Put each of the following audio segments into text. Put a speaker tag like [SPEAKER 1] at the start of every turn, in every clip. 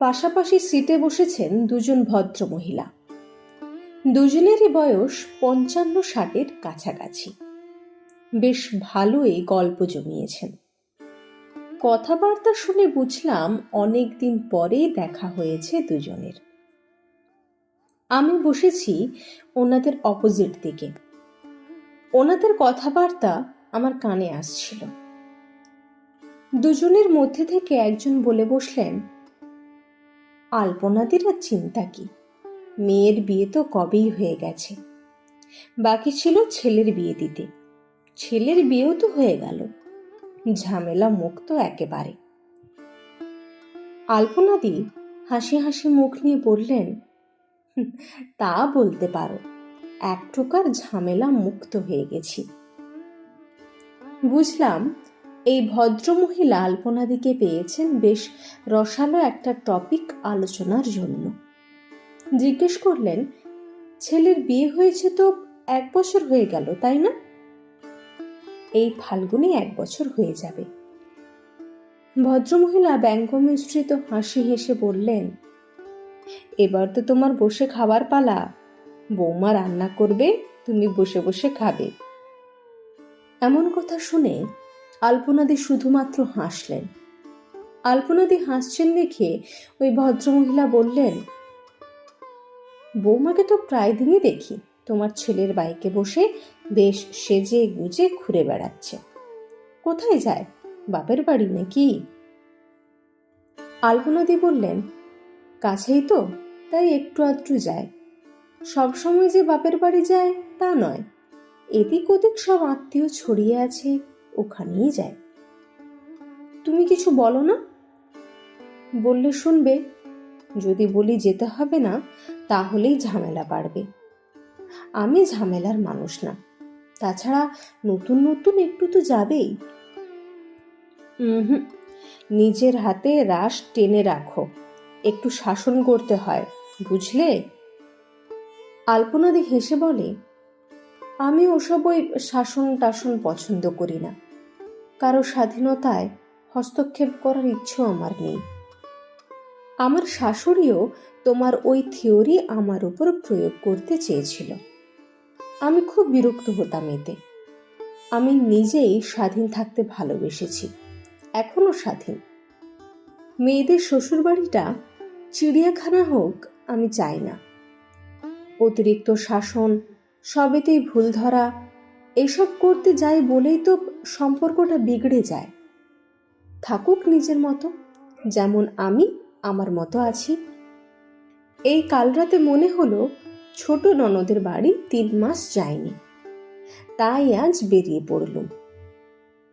[SPEAKER 1] পাশাপাশি সিটে বসেছেন দুজন ভদ্রমহিলা। দুজনেরই বয়স ৫৫-৬০-এর কাছাকাছি। বেশ ভালোই গল্প জমিয়েছেন। কথাবার্তা শুনে বুঝলাম অনেকদিন পরে দেখা হয়েছে দুজনের। আমি বসেছি ওনাদের অপোজিট দিকে। ওনাদের কথাবার্তা আমার কানে আসছিল। দুজনের মধ্যে থেকে একজন বলে বসলেন, আলপনাদির আর চিন্তা কি, মেয়ের বিয়ে তো কবেই হয়ে গেছে, বাকি ছিল ছেলের বিয়ে দিতে। ছেলের বিয়েও তো হয়ে গেল, ঝামেলা মুক্ত একেবারে। আলপনাদি হাসি হাসি মুখ নিয়ে বললেন, তা বলতে পারো, এক প্রকার ঝামেলা মুক্ত হয়ে গেছি। বুঝলাম এই ভদ্রমহিলা আলপনাদিকে পেয়েছেন বেশ রসালো একটা টপিক আলোচনার জন্য। জিজ্ঞেস করলেন, ছেলের বিয়ে হয়েছে তো 1 বছর হয়ে গেল, তাই না? এই ফাল্গুনে 1 বছর হয়ে যাবে। ভদ্রমহিলা ব্যঙ্গমিশ্রিত হাসি হেসে বললেন, এবার তো তোমার বসে খাবার পালা। বৌমা রান্না করবে, তুমি বসে বসে খাবে। এমন কথা শুনে আলপনাদি শুধুমাত্র হাসলেন। আলপনাদি হাসছেন দেখে ওই ভদ্রমহিলা বললেন, বৌমাকে তো প্রায় দিনই দেখি তোমার ছেলের বাইকে বসে বেশ সেজে গুজে ঘুরে বেড়াচ্ছে। কোথায় যায়, বাপের বাড়ি নাকি? আলপনাদি বললেন, কাছেই তো, তাই একটু আধটু যায়। সবসময় যে বাপের বাড়ি যায় তা নয়, এদিক ওদিক সব আত্মীয় ছড়িয়ে আছে, ওখানেই যায়। তুমি কিছু বলো না? বললে শুনবে, যদি বলি যেতে হবে না তাহলেই ঝামেলা বাড়বে। আমি ঝামেলার মানুষ না, তাছাড়া নতুন নতুন একটু তো যাবেই। নিজের হাতে রাশ টেনে রাখো, একটু শাসন করতে হয়, বুঝলে? আলপনাদি হেসে বলে, আমি ওসব ওই শাসন টাসন পছন্দ করি না। কারো স্বাধীনতায় হস্তক্ষেপ করার ইচ্ছেও আমার নেই। আমার শাশুড়িও তোমার ওই থিওরি আমার উপর প্রয়োগ করতে চেয়েছিল। আমি খুব বিরক্ত হতাম এতে। আমি নিজেই স্বাধীন থাকতে ভালোবেসেছি, এখনো স্বাধীন। মেয়েদের শ্বশুর বাড়িটা চিড়িয়াখানা হোক আমি চাই না। অতিরিক্ত শাসন, সবেতেই ভুল ধরা, এসব করতে যাই বলেই তো সম্পর্কটা বিগড়ে যায়। থাকুক নিজের মতো, যেমন আমি আমার মতো আছি। এই কাল রাতে মনে হলো ছোট ননদের বাড়ি 3 মাস যায়নি, তাই আজ বেরিয়ে পড়লুম।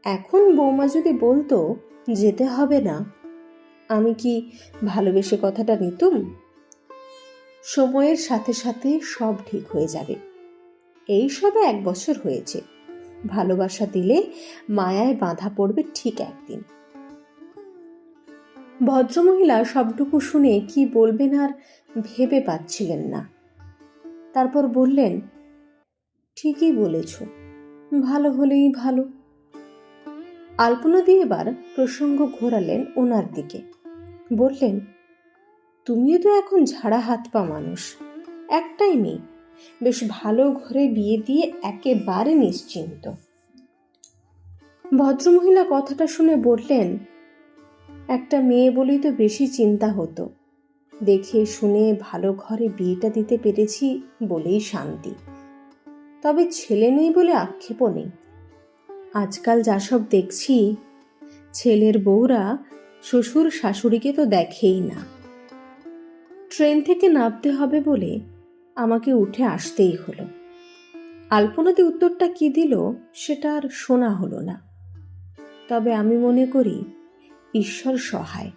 [SPEAKER 1] এখন বৌমা যদি বলতো যেতে হবে না, আমি কি ভালোবেসে কথাটা নিতুম? সময়ের সাথে সাথে সব ঠিক হয়ে যাবে। এই সবে 1 বছর হয়েছে, ভালোবাসা দিলে মায়ায় বাঁধা পড়বে ঠিক একদিন। ভদ্রমহিলা সবটুকু শুনে কি বলবেন আর ভেবে পাচ্ছিলেন না। তারপর বললেন, ঠিকই বলেছ, ভালো হলেই ভালো। আলপনাদি এবার প্রসঙ্গ ঘোরালেন ওনার দিকে। বললেন, তুমিও তো এখন ঝাড়া হাত পা মানুষ, একটাই মেয়ে, বেশ ভালো ঘরে বিয়ে দিয়ে একেবারে নিশ্চিন্ত। ভদ্রমহিলা কথাটা শুনে বললেন, একটা মেয়ে বলেই তো বেশি চিন্তা হতো, দেখে শুনে ভালো ঘরে বিয়েটা দিতে পেরেছি বলেই শান্তি। তবে ছেলে নেই বলে আক্ষেপও নেই। আজকাল যা সব দেখছি, ছেলের বউরা শ্বশুর শাশুড়িকে তো দেখেই না। ট্রেন থেকে নামতে হবে বলে আমাকে উঠে আসতেই হলো। আলপনাদি উত্তরটা কি দিল সেটা আর শোনা হলো না। তবে আমি মনে করি ঈশ্বর সহায়,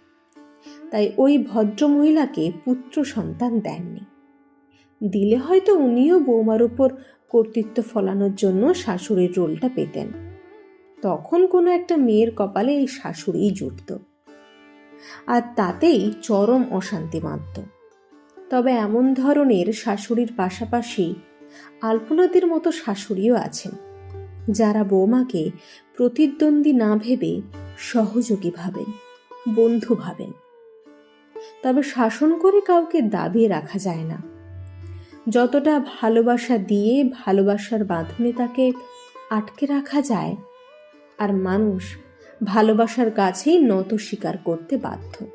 [SPEAKER 1] তাই ওই ভদ্রমহিলাকে পুত্র সন্তান দেননি। দিলে হয়তো উনিও বৌমার উপর কর্তৃত্ব ফলানোর জন্য শাশুড়ির রোলটা পেতেন। তখন কোনো একটা মেয়ের কপালে এই শাশুড়িই জুটত, আর তাতেই চরম অশান্তি বাঁধত। তবে এমন ধরনের শাশুড়ির পাশাপাশি আলপনাদির মতো শাশুড়িও আছেন, যারা বৌমাকে প্রতিদ্বন্দ্বী না ভেবে সহযোগী ভাবেন, বন্ধু ভাবেন। তবে শাসন করে কাউকে দাবিয়ে রাখা যায় না। যতটা ভালোবাসা দিয়ে ভালোবাসার বাঁধনে তাকে আটকে রাখা যায়, আর মানুষ ভালোবাসার কাছেই নত স্বীকার করতে বাধ্য।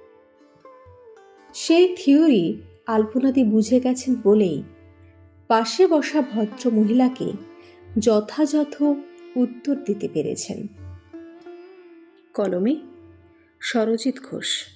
[SPEAKER 1] সেই থিওরি আলপনাদি বুঝে গেছেন বলেই পাশে বসা ভদ্র মহিলাকে যথাযথ উত্তর দিতে পেরেছেন। কলমে সরজিৎ ঘোষ।